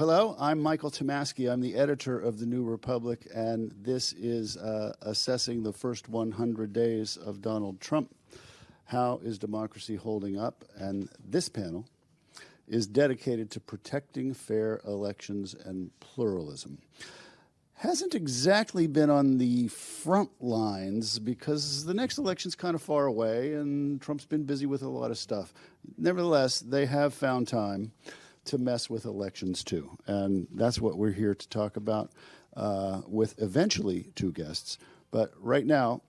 Hello, I'm Michael Tomasky. I'm the editor of The New Republic, and this is assessing the first 100 days of Donald Trump. How is democracy holding up? And this panel is dedicated to protecting fair elections and pluralism. Hasn't exactly been on the front lines because the next election's kind of far away and Trump's been busy with a lot of stuff. Nevertheless, they have found time to mess with elections too. And that's what we're here to talk about with eventually two guests. But right now,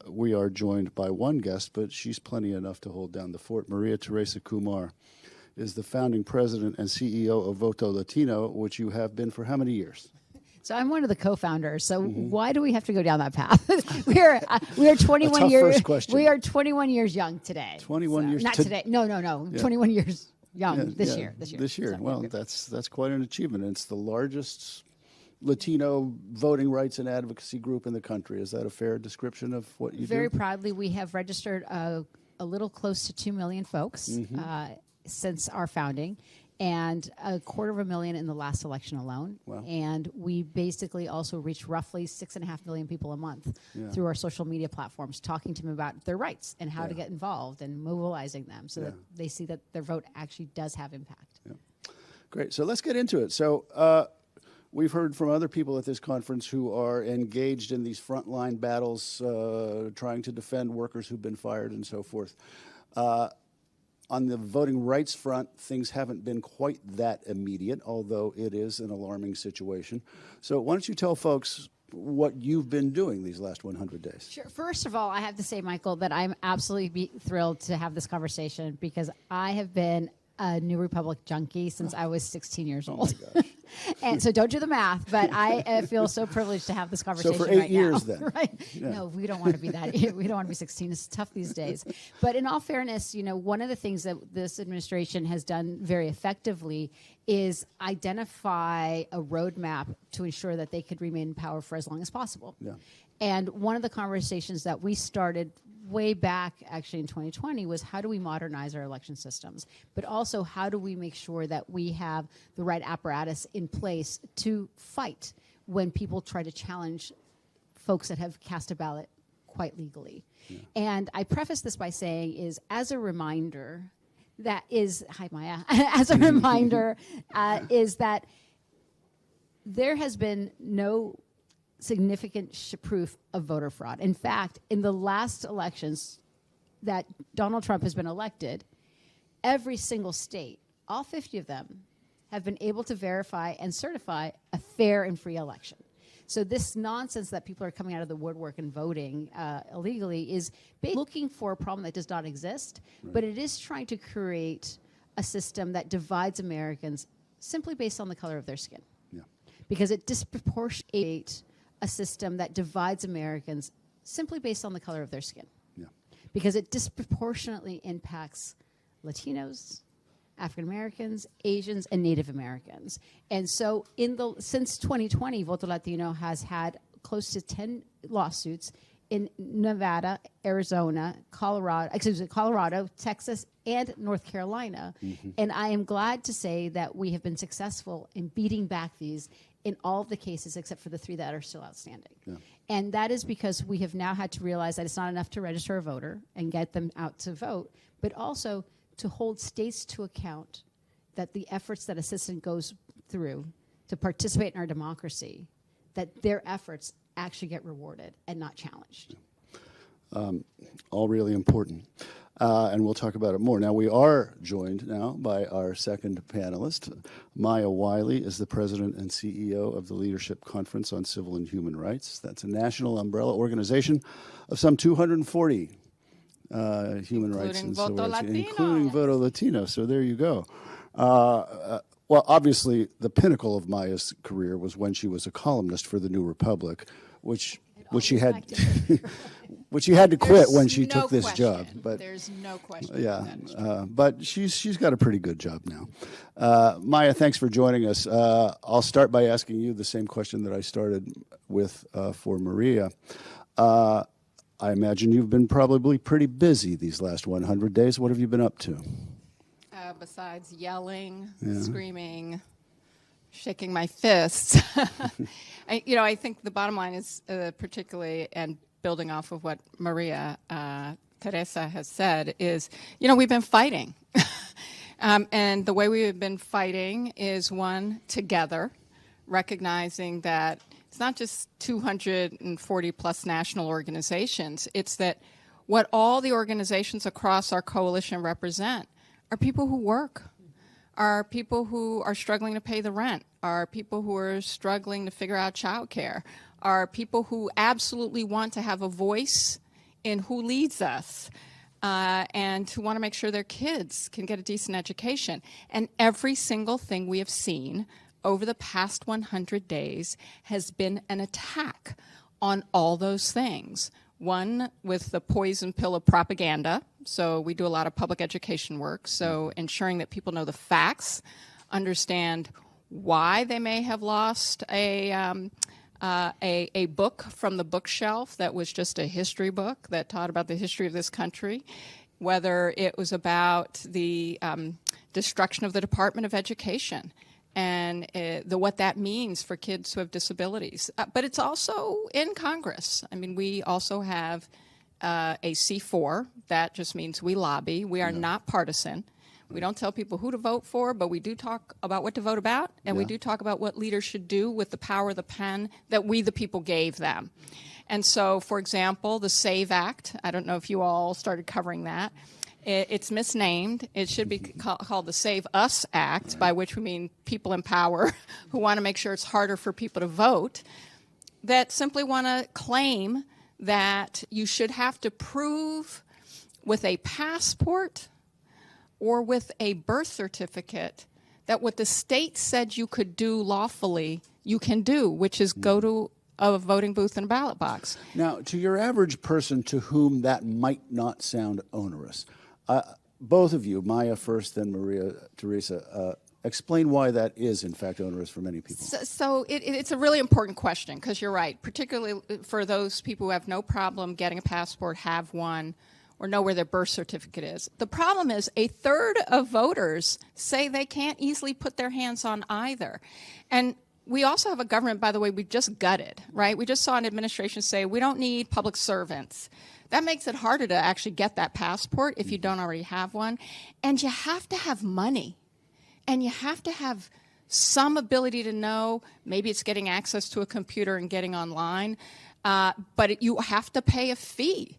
we are joined by one guest, but she's plenty enough to hold down the fort. Maria Teresa Kumar is the founding president and CEO of Voto Latino, which you have been for how many years? So I'm one of the co-founders. So why do we have to go down that path? we are 21 years. First question. We are 21 years young today. 21 years. Not today. No. Yeah. 21 years young this year. This year. So, well, that's quite an achievement. It's the largest Latino voting rights and advocacy group in the country. Is that a fair description of what you do? Very proudly, we have registered a little close to 2 million folks since our founding, and 250,000 in the last election alone. Wow. And we basically also reach roughly 6.5 million people a month through our social media platforms, talking to them about their rights and how to get involved and mobilizing them so that they see that their vote actually does have impact. Yeah. Great. So let's get into it. So we've heard from other people at this conference who are engaged in these frontline battles, trying to defend workers who've been fired and so forth. On the voting rights front, things haven't been quite that immediate, although it is an alarming situation. So why don't you tell folks what you've been doing these last 100 days? Sure. First of all, I have to say, Michael, that I'm absolutely thrilled to have this conversation because I have been a New Republic junkie since I was 16 years old. Oh my gosh. And so don't do the math, but I feel so privileged to have this conversation so for 8 years now. then. Right? Yeah. No, we don't want to be that. We don't want to be 16. It's tough these days. But in all fairness, one of the things that this administration has done very effectively is identify a roadmap to ensure that they could remain in power for as long as possible. Yeah. And one of the conversations that we started way back actually in 2020 was how do we modernize our election systems, but also how do we make sure that we have the right apparatus in place to fight when people try to challenge folks that have cast a ballot quite legally. Yeah. And I preface this by saying is as a reminder that is, hi Maya, as a reminder is that there has been no significant proof of voter fraud. In fact, in the last elections that Donald Trump has been elected, every single state, all 50 of them, have been able to verify and certify a fair and free election. So this nonsense that people are coming out of the woodwork and voting illegally is looking for a problem that does not exist, but it is trying to create a system that divides Americans simply based on the color of their skin. Yeah. Because it disproportionates a system that divides Americans simply based on the color of their skin. Yeah. Because it disproportionately impacts Latinos, African Americans, Asians, and Native Americans. And so since 2020, Voto Latino has had close to 10 lawsuits in Nevada, Arizona, Colorado, Texas, and North Carolina. And I am glad to say that we have been successful in beating back these in all of the cases except for the 3 that are still outstanding. Yeah. And that is because we have now had to realize that it's not enough to register a voter and get them out to vote, but also to hold states to account that the efforts that a citizen goes through to participate in our democracy, that their efforts actually get rewarded and not challenged. All really important. And we'll talk about it more. Now, we are joined now by our second panelist. Maya Wiley is the president and CEO of the Leadership Conference on Civil and Human Rights. That's a national umbrella organization of some 240 human rights and civil rights, including Voto Latino. So there you go. Well, obviously, the pinnacle of Maya's career was when she was a columnist for The New Republic, which she had to quit when she took this job. But there's no question. Yeah, but she's got a pretty good job now. Maya, thanks for joining us. I'll start by asking you the same question that I started with for Maria. I imagine you've been probably pretty busy these last 100 days. What have you been up to? Besides yelling, screaming, shaking my fists. I think the bottom line is particularly, and building off of what Maria Teresa has said, is, we've been fighting. And the way we've been fighting is, one, together, recognizing that it's not just 240 plus national organizations. It's that what all the organizations across our coalition represent are people who work, are people who are struggling to pay the rent, are people who are struggling to figure out childcare, are people who absolutely want to have a voice in who leads us, and who want to make sure their kids can get a decent education. And every single thing we have seen over the past 100 days has been an attack on all those things. One, with the poison pill of propaganda. So we do a lot of public education work. So ensuring that people know the facts, understand why they may have lost a book from the bookshelf that was just a history book that taught about the history of this country, whether it was about the destruction of the Department of Education and what that means for kids who have disabilities. But it's also in Congress. I mean, we also have a C4. That just means we lobby. We are not partisan. We don't tell people who to vote for, but we do talk about what to vote about, and we do talk about what leaders should do with the power of the pen that we, the people, gave them. And so, for example, the SAVE Act, I don't know if you all started covering that. It's misnamed. It should be called the Save Us Act, by which we mean people in power who want to make sure it's harder for people to vote, that simply want to claim that you should have to prove with a passport or with a birth certificate that what the state said you could do lawfully, you can do, which is go to a voting booth and a ballot box. Now, to your average person to whom that might not sound onerous, both of you, Maya first, then Maria Teresa, explain why that is, in fact, onerous for many people. So it's a really important question, because you're right, particularly for those people who have no problem getting a passport, have one, or know where their birth certificate is. The problem is a third of voters say they can't easily put their hands on either. And we also have a government, by the way, we just gutted, right? We just saw an administration say we don't need public servants. That makes it harder to actually get that passport if you don't already have one. And you have to have money. And you have to have some ability to know, maybe it's getting access to a computer and getting online, but you have to pay a fee.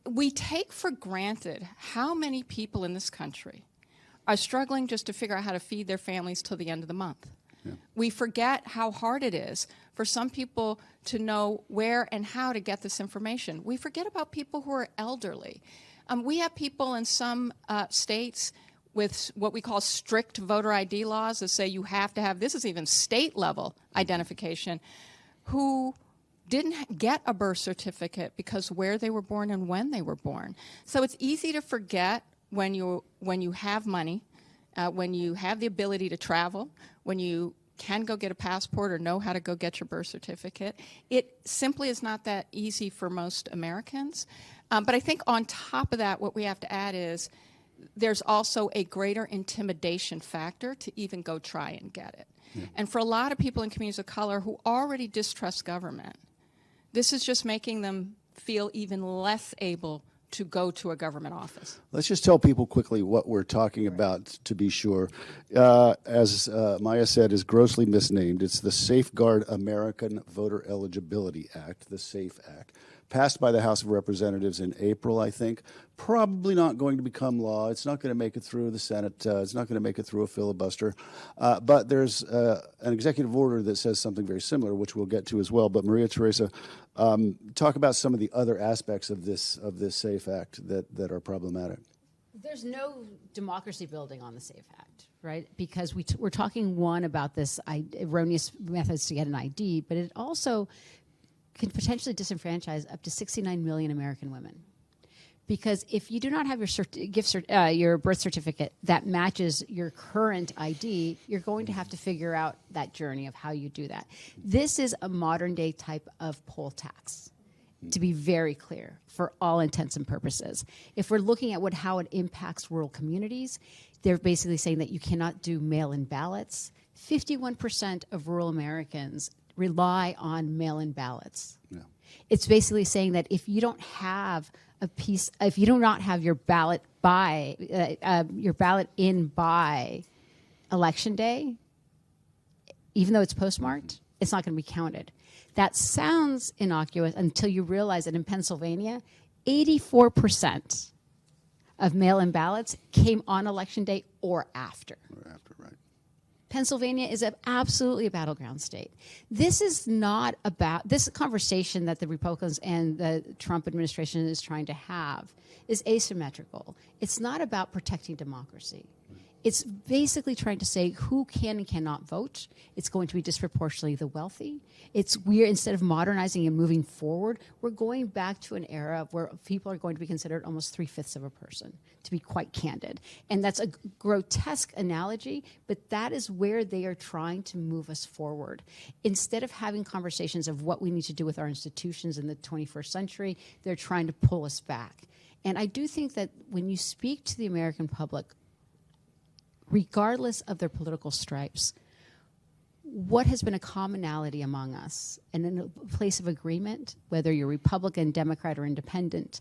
We take for granted how many people in this country are struggling just to figure out how to feed their families till the end of the month. Yeah. We forget how hard it is for some people to know where and how to get this information. We forget about people who are elderly. We have people in some states with what we call strict voter ID laws that say you have to have, this is even state level identification, who didn't get a birth certificate because where they were born and when they were born. So it's easy to forget when you have money, when you have the ability to travel, when you can go get a passport or know how to go get your birth certificate. It simply is not that easy for most Americans. But I think on top of that, what we have to add is there's also a greater intimidation factor to even go try and get it. Yeah. And for a lot of people in communities of color who already distrust government, this is just making them feel even less able to go to a government office. Let's just tell people quickly what we're talking about, to be sure. As Maya said, is grossly misnamed. It's the Safeguard American Voter Eligibility Act, the SAFE Act, passed by the House of Representatives in April, I think. Probably not going to become law. It's not going to make it through the Senate. It's not going to make it through a filibuster. But there's an executive order that says something very similar, which we'll get to as well. But Maria Teresa, talk about some of the other aspects of this SAFE Act that are problematic. There's no democracy building on the SAFE Act, right? Because we're talking, one, about this erroneous methods to get an ID, but it also can potentially disenfranchise up to 69 million American women. Because if you do not have your birth certificate that matches your current ID, you're going to have to figure out that journey of how you do that. This is a modern day type of poll tax, to be very clear, for all intents and purposes. If we're looking at how it impacts rural communities, they're basically saying that you cannot do mail-in ballots, 51% of rural Americans rely on mail-in ballots. Yeah. It's basically saying that if you don't have if you do not have your ballot in by Election Day, even though it's postmarked, it's not going to be counted. That sounds innocuous until you realize that in Pennsylvania, 84% of mail-in ballots came on Election Day or after. Right. Pennsylvania is absolutely a battleground state. This is not about, this conversation that the Republicans and the Trump administration is trying to have is asymmetrical. It's not about protecting democracy. It's basically trying to say who can and cannot vote. It's going to be disproportionately the wealthy. Instead of modernizing and moving forward, we're going back to an era where people are going to be considered almost 3/5 of a person, to be quite candid. And that's a grotesque analogy, but that is where they are trying to move us forward. Instead of having conversations of what we need to do with our institutions in the 21st century, they're trying to pull us back. And I do think that when you speak to the American public, regardless of their political stripes, what has been a commonality among us and in a place of agreement, whether you're Republican, Democrat, or Independent,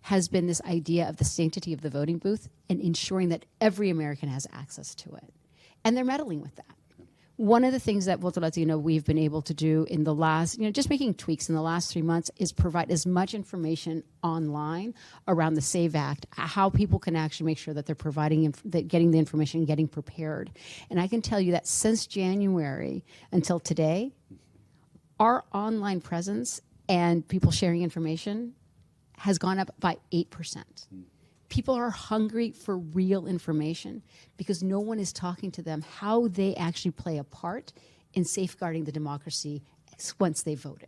has been this idea of the sanctity of the voting booth and ensuring that every American has access to it. And they're meddling with that. One of the things that we've been able to do in the last, just making tweaks in the last 3 months is provide as much information online around the SAVE Act, how people can actually make sure that they're providing, getting the information, getting prepared. And I can tell you that since January until today, our online presence and people sharing information has gone up by 8%. People are hungry for real information because no one is talking to them how they actually play a part in safeguarding the democracy once they voted.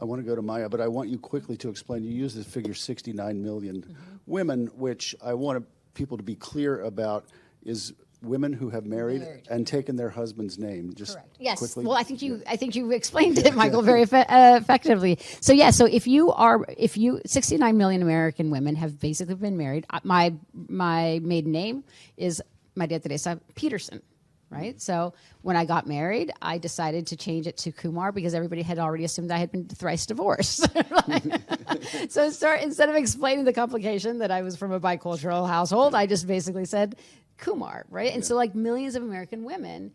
I want to go to Maya, but I want you quickly to explain. You use the figure 69 million women, which I want people to be clear about is women who have married and taken their husband's name. Just correct. Yes. Quickly. Well, I think you explained it, Michael, very effectively. So yeah. So if 69 million American women have basically been married. My maiden name is Maria Teresa Peterson. Right. So when I got married, I decided to change it to Kumar because everybody had already assumed I had been thrice divorced. So instead of explaining the complication that I was from a bicultural household, I just basically said Kumar. Right. And so like millions of American women,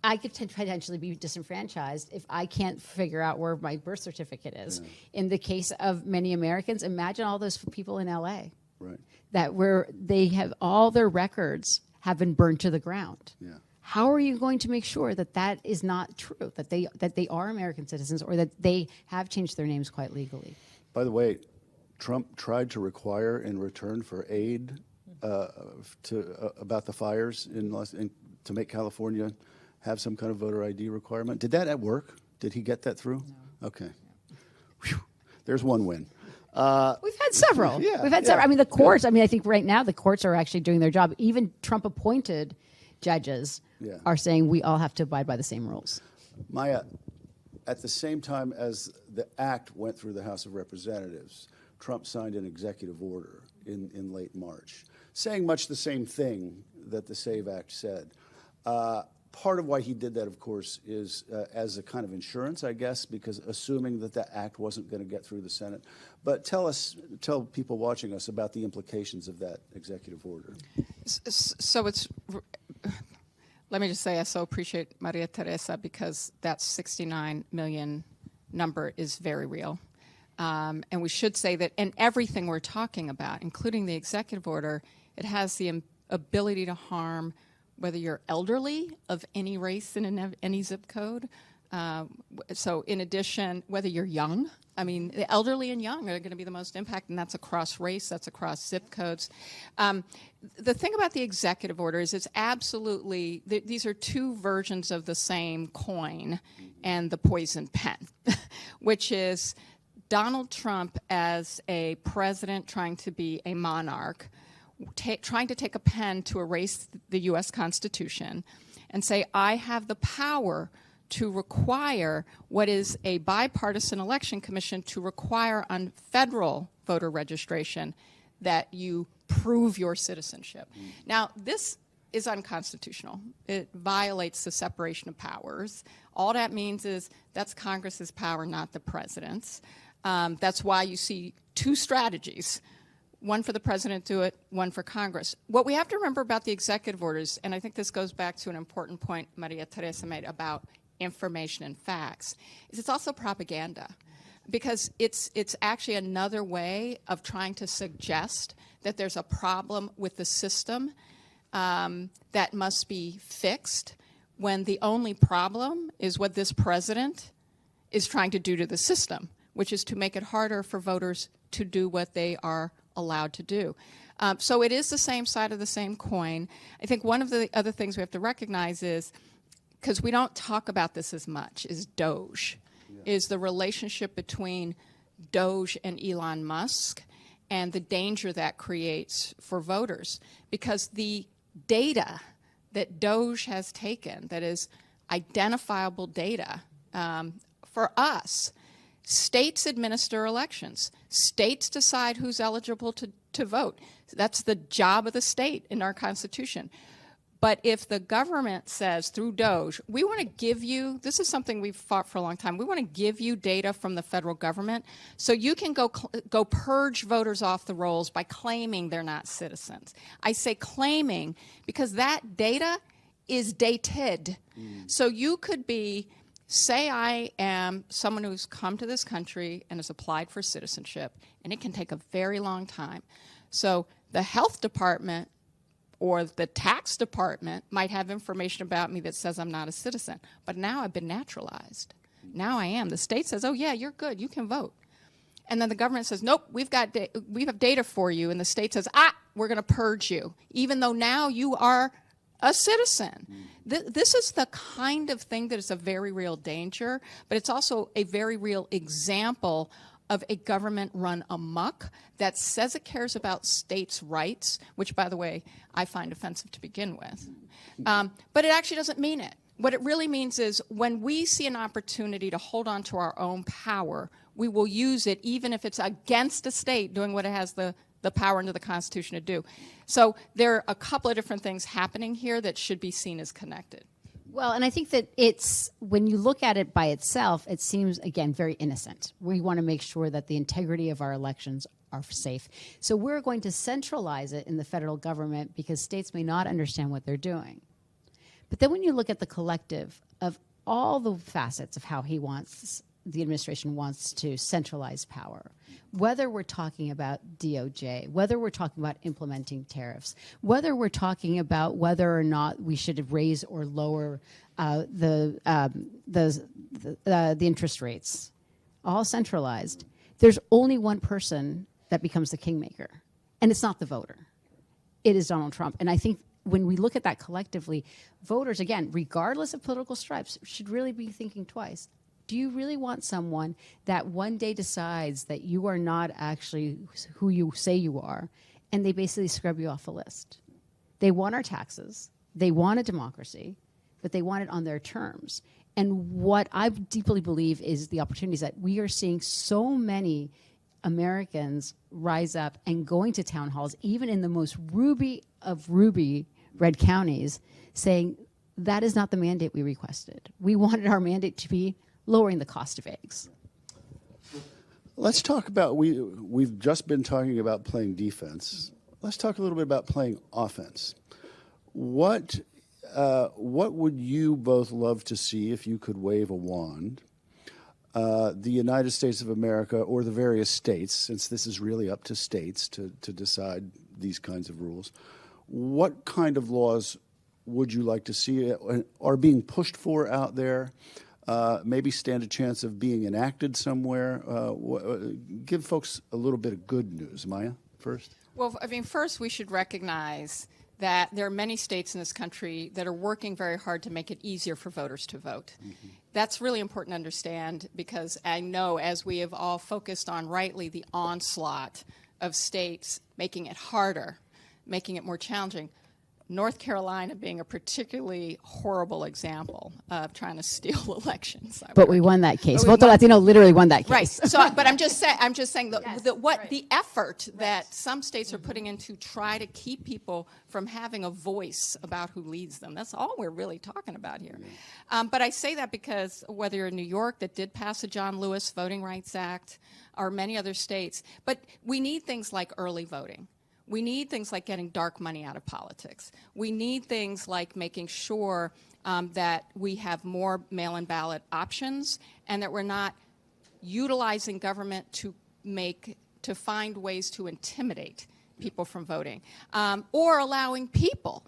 I could potentially be disenfranchised if I can't figure out where my birth certificate is. Yeah. In the case of many Americans, imagine all those people in L.A. Right. That where they have all their records have been burned to the ground. Yeah. How are you going to make sure that that is not true, that they are American citizens or that they have changed their names quite legally? By the way, Trump tried to require in return for aid about the fires to make California have some kind of voter ID requirement. Did that work? Did he get that through? No. Okay. Whew. There's one win. We've had several. Yeah, We've had several. I mean, the courts, I think right now the courts are actually doing their job. Even Trump-appointed judges are saying we all have to abide by the same rules. Maya, at the same time as the act went through the House of Representatives, Trump signed an executive order in late March, saying much the same thing that the SAVE Act said. Part of why he did that, of course, is as a kind of insurance, I guess, because assuming that the act wasn't going to get through the Senate. But tell people watching us about the implications of that executive order. So let me just say I so appreciate Maria Teresa because that 69 million number is very real. And we should say that in everything we're talking about, including the executive order, it has the ability to harm whether you're elderly of any race in any zip code. So in addition, whether you're young, the elderly and young are going to be the most impacted, and that's across race, that's across zip codes. The thing about the executive order is it's absolutely, these are two versions of the same coin and the poison pen, which is Donald Trump as a president trying to be a monarch, trying to take a pen to erase the U.S. Constitution and say, I have the power to require what is a bipartisan election commission to require on federal voter registration that you prove your citizenship. Now, this is unconstitutional. It violates the separation of powers. All that means is that's Congress's power, not the president's. That's why you see two strategies, one for the president to do it, one for Congress. What we have to remember about the executive orders, and I think this goes back to an important point Maria Teresa made about information and facts, is it's also propaganda. Because it's actually another way of trying to suggest that there's a problem with the system that must be fixed, when the only problem is what this president is trying to do to the system, which is to make it harder for voters to do what they are allowed to do. So it is the same side of the same coin. I think one of the other things we have to recognize is, because we don't talk about this as much, is Doge. Is the relationship between Doge and Elon Musk and the danger that creates for voters. Because the data that Doge has taken, that is identifiable data for us, states administer elections. States decide who's eligible to vote. That's the job of the state in our Constitution. But if the government says through Doge, we want to give you, this is something we've fought for a long time, we want to give you data from the federal government so you can go purge voters off the rolls by claiming they're not citizens. I say claiming because that data is dated. So you could be, say I am someone who's come to this country and has applied for citizenship, and it can take a very long time. So the health department or the tax department might have information about me that says I'm not a citizen. But now I've been naturalized. Now I am. The state says, oh, yeah, you're good. You can vote. And then the government says, nope, we have data for you. And the state says, we're going to purge you, even though now you are a citizen. This is the kind of thing that is a very real danger, but it's also a very real example of a government run amok that says it cares about states' rights, which, by the way, I find offensive to begin with. But it actually doesn't mean it. What it really means is when we see an opportunity to hold on to our own power, we will use it even if it's against a state doing what it has the power under the Constitution to do. So there are a couple of different things happening here that should be seen as connected. Well, and I think that it's, when you look at it by itself, it seems, again, very innocent. We want to make sure that the integrity of our elections are safe. So we're going to centralize it in the federal government because states may not understand what they're doing. But then when you look at the collective of all the facets of how the administration wants to centralize power, whether we're talking about DOJ, whether we're talking about implementing tariffs, whether we're talking about whether or not we should raise or lower the interest rates, all centralized, there's only one person that becomes the kingmaker, and it's not the voter. It is Donald Trump. And I think when we look at that collectively, voters, again, regardless of political stripes, should really be thinking twice. Do you really want someone that one day decides that you are not actually who you say you are, and they basically scrub you off a list? They want our taxes. They want a democracy, but they want it on their terms. And what I deeply believe is the opportunities that we are seeing so many Americans rise up and going to town halls, even in the most ruby of ruby red counties, saying that is not the mandate we requested. We wanted our mandate to be lowering the cost of eggs. Let's talk about, we've just been talking about playing defense. Let's talk a little bit about playing offense. What would you both love to see if you could wave a wand? The United States of America or the various states, since this is really up to states to decide these kinds of rules, what kind of laws would you like to see are being pushed for out there? Maybe stand a chance of being enacted somewhere. Give folks a little bit of good news. Maya, first. Well, I mean, first we should recognize that there are many states in this country that are working very hard to make it easier for voters to vote. Mm-hmm. That's really important to understand because I know, as we have all focused on rightly, the onslaught of states making it harder, making it more challenging. North Carolina being a particularly horrible example of trying to steal elections. But we won that case. Voto Latino literally won that case. Right. So, but I'm just saying the effort that some states are putting in to try to keep people from having a voice about who leads them. That's all we're really talking about here. But I say that because whether you're in New York that did pass the John Lewis Voting Rights Act, or many other states, but we need things like early voting. We need things like getting dark money out of politics. We need things like making sure that we have more mail-in ballot options and that we're not utilizing government to find ways to intimidate people from voting or allowing people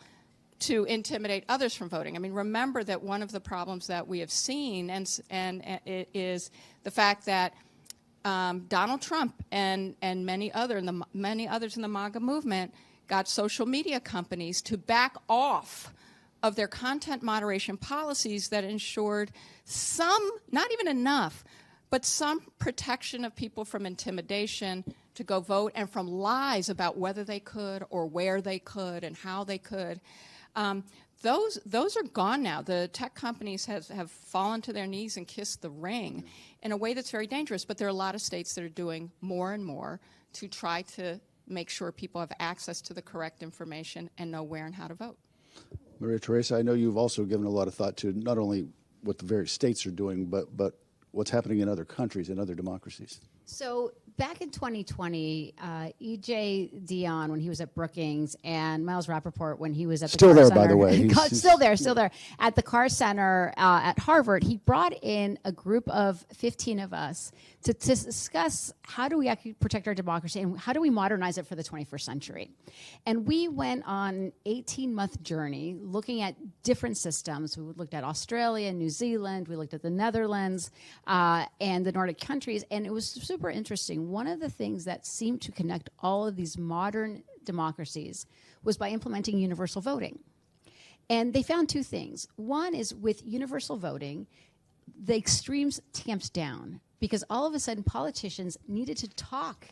to intimidate others from voting. I mean, remember that one of the problems that we have seen and it is the fact that Donald Trump and many others in the MAGA movement got social media companies to back off of their content moderation policies that ensured some, not even enough, but some protection of people from intimidation to go vote and from lies about whether they could or where they could and how they could. Those are gone now. The tech companies have fallen to their knees and kissed the ring in a way that's very dangerous. But there are a lot of states that are doing more and more to try to make sure people have access to the correct information and know where and how to vote. Maria Teresa, I know you've also given a lot of thought to not only what the various states are doing, but what's happening in other countries and other democracies. So back in 2020, E.J. Dionne, when he was at Brookings, and Miles Rappaport, when he was at the Carr Center. By the way. Still there. At the Carr Center at Harvard, he brought in a group of 15 of us to discuss how do we actually protect our democracy and how do we modernize it for the 21st century. And we went on an 18-month journey looking at different systems. We looked at Australia, New Zealand, we looked at the Netherlands, and the Nordic countries, and it was super interesting. One of the things that seemed to connect all of these modern democracies was by implementing universal voting. And they found two things. One is with universal voting, the extremes tamped down because all of a sudden politicians needed to talk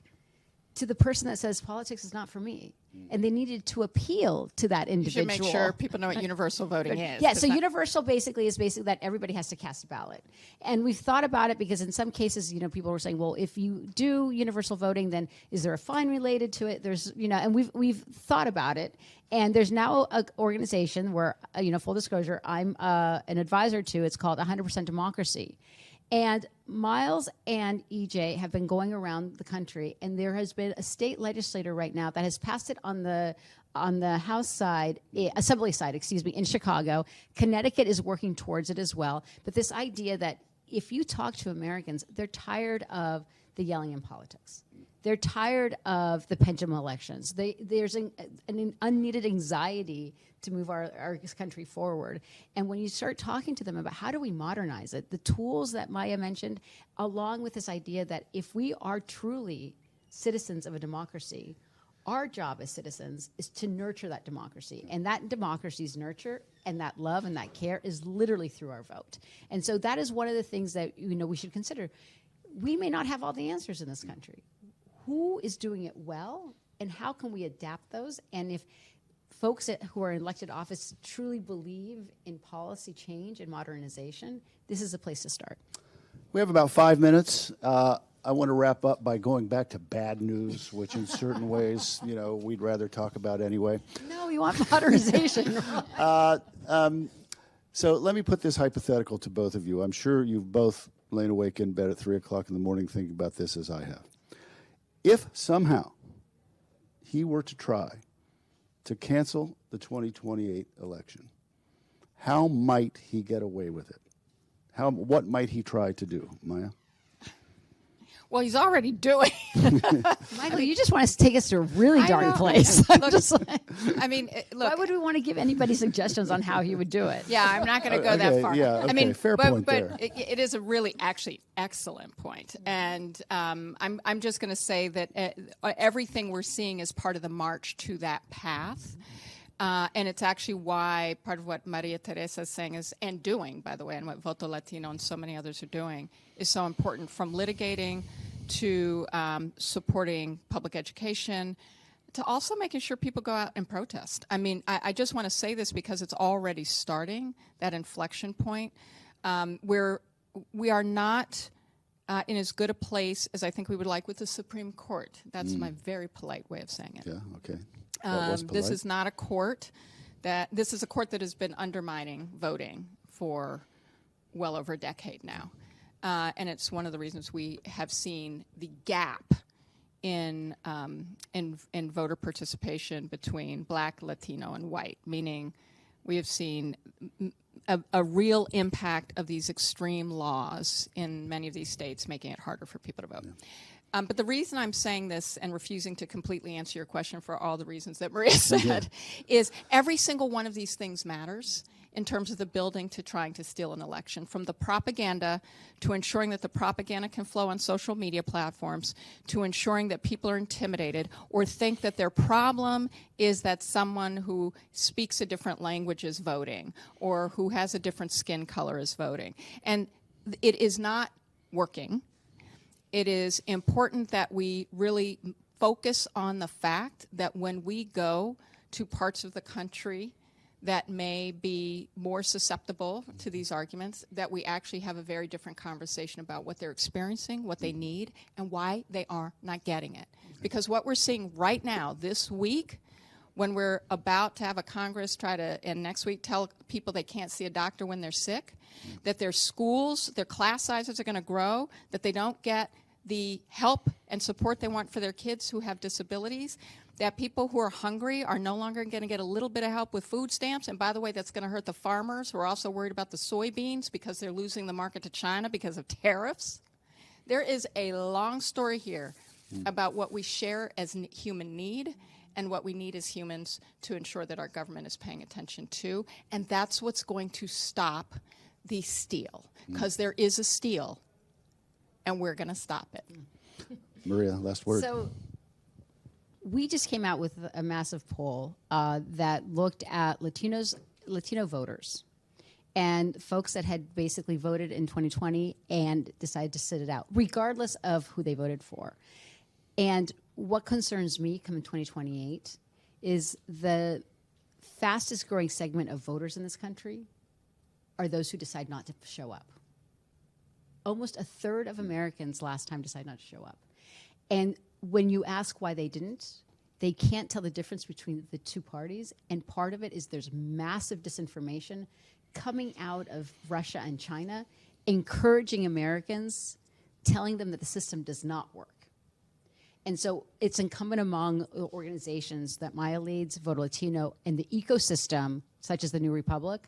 to the person that says politics is not for me. And they needed to appeal to that individual. You should make sure people know what universal voting is. Yeah, so universal is basically that everybody has to cast a ballot. And we've thought about it because in some cases, people were saying, well, if you do universal voting, then is there a fine related to it? There's, and we've thought about it. And there's now an organization where, full disclosure, I'm an advisor to. It's called 100% Democracy. And Miles and EJ have been going around the country, and there has been a state legislator right now that has passed it on the House side, Assembly side, in Chicago. Connecticut is working towards it as well. But this idea that if you talk to Americans, they're tired of the yelling in politics. They're tired of the pendulum elections. There's an unneeded anxiety to move our country forward. And when you start talking to them about how do we modernize it, the tools that Maya mentioned, along with this idea that if we are truly citizens of a democracy, our job as citizens is to nurture that democracy. And that democracy's nurture and that love and that care is literally through our vote. And so that is one of the things that we should consider. We may not have all the answers in this country. Who is doing it well, and how can we adapt those? And if folks who are in elected office truly believe in policy change and modernization, this is a place to start. We have about 5 minutes. I want to wrap up by going back to bad news, which in certain ways, we'd rather talk about anyway. No, we want modernization. So let me put this hypothetical to both of you. I'm sure you've both lain awake in bed at 3 o'clock in the morning thinking about this as I have. If somehow he were to try to cancel the 2028 election, how might he get away with it? What might he try to do, Maya? Well, he's already doing. Michael, you just want to take us to a really dark place. Look, look. Why would we want to give anybody suggestions on how he would do it? Yeah, I'm not going to go that far. Yeah, okay, fair point there. But it is a really, actually, excellent point. And I'm just going to say that everything we're seeing is part of the march to that path. And it's actually why part of what Maria Teresa is saying is, and doing, by the way, and what Voto Latino and so many others are doing, is so important, from litigating to supporting public education, to also making sure people go out and protest. I mean, I just want to say this because it's already starting, that inflection point, where we are not in as good a place as I think we would like with the Supreme Court. That's my very polite way of saying it. Yeah, okay. That was polite. This is not a court this is a court that has been undermining voting for well over a decade now. And it's one of the reasons we have seen the gap in voter participation between Black, Latino, and white, meaning we have seen a real impact of these extreme laws in many of these states, making it harder for people to vote. Yeah. But the reason I'm saying this and refusing to completely answer your question for all the reasons that Maria said is every single one of these things matters in terms of the building to trying to steal an election, from the propaganda to ensuring that the propaganda can flow on social media platforms, to ensuring that people are intimidated or think that their problem is that someone who speaks a different language is voting or who has a different skin color is voting. And it is not working. It is important that we really focus on the fact that when we go to parts of the country that may be more susceptible to these arguments, that we actually have a very different conversation about what they're experiencing, what they need, and why they are not getting it. Because what we're seeing right now, this week, when we're about to have a Congress try to, and next week, tell people they can't see a doctor when they're sick, that their schools, their class sizes are going to grow, that they don't get the help and support they want for their kids who have disabilities, that people who are hungry are no longer going to get a little bit of help with food stamps. And by the way, that's going to hurt the farmers who are also worried about the soybeans because they're losing the market to China because of tariffs. There is a long story here about what we share as human need and what we need as humans to ensure that our government is paying attention to. And that's what's going to stop the steal, because there is a steal, and we're going to stop it. Maria, last word. So we just came out with a massive poll that looked at Latino voters and folks that had basically voted in 2020 and decided to sit it out, regardless of who they voted for. And what concerns me coming 2028 is the fastest growing segment of voters in this country are those who decide not to show up. Almost a third of Americans last time decided not to show up. And when you ask why they didn't, they can't tell the difference between the two parties. And part of it is there's massive disinformation coming out of Russia and China, encouraging Americans, telling them that the system does not work. And so it's incumbent among organizations that Maya leads, Voto Latino, and the ecosystem, such as the New Republic,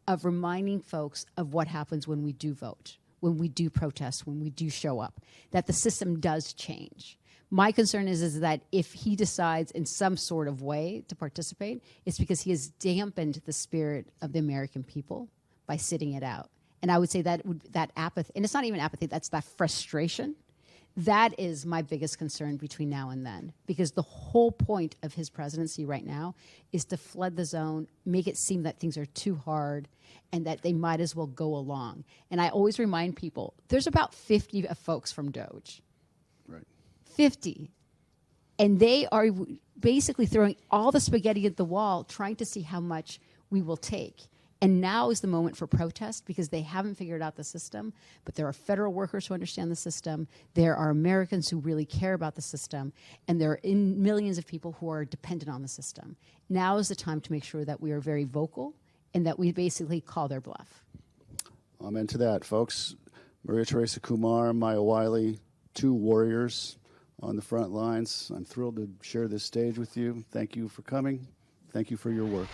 of reminding folks of what happens when we do vote, when we do protest, when we do show up, that the system does change. My concern is that if he decides in some sort of way to participate, it's because he has dampened the spirit of the American people by sitting it out. And I would say that apathy, and it's not even apathy, that's that frustration. That is my biggest concern between now and then, because the whole point of his presidency right now is to flood the zone, make it seem that things are too hard and that they might as well go along. And I always remind people, there's about 50 folks from Doge. Right. 50. And they are basically throwing all the spaghetti at the wall, trying to see how much we will take. And now is the moment for protest because they haven't figured out the system. But there are federal workers who understand the system. There are Americans who really care about the system. And there are millions of people who are dependent on the system. Now is the time to make sure that we are very vocal and that we basically call their bluff. Amen to that, folks. Maria Teresa Kumar, Maya Wiley, two warriors on the front lines. I'm thrilled to share this stage with you. Thank you for coming. Thank you for your work.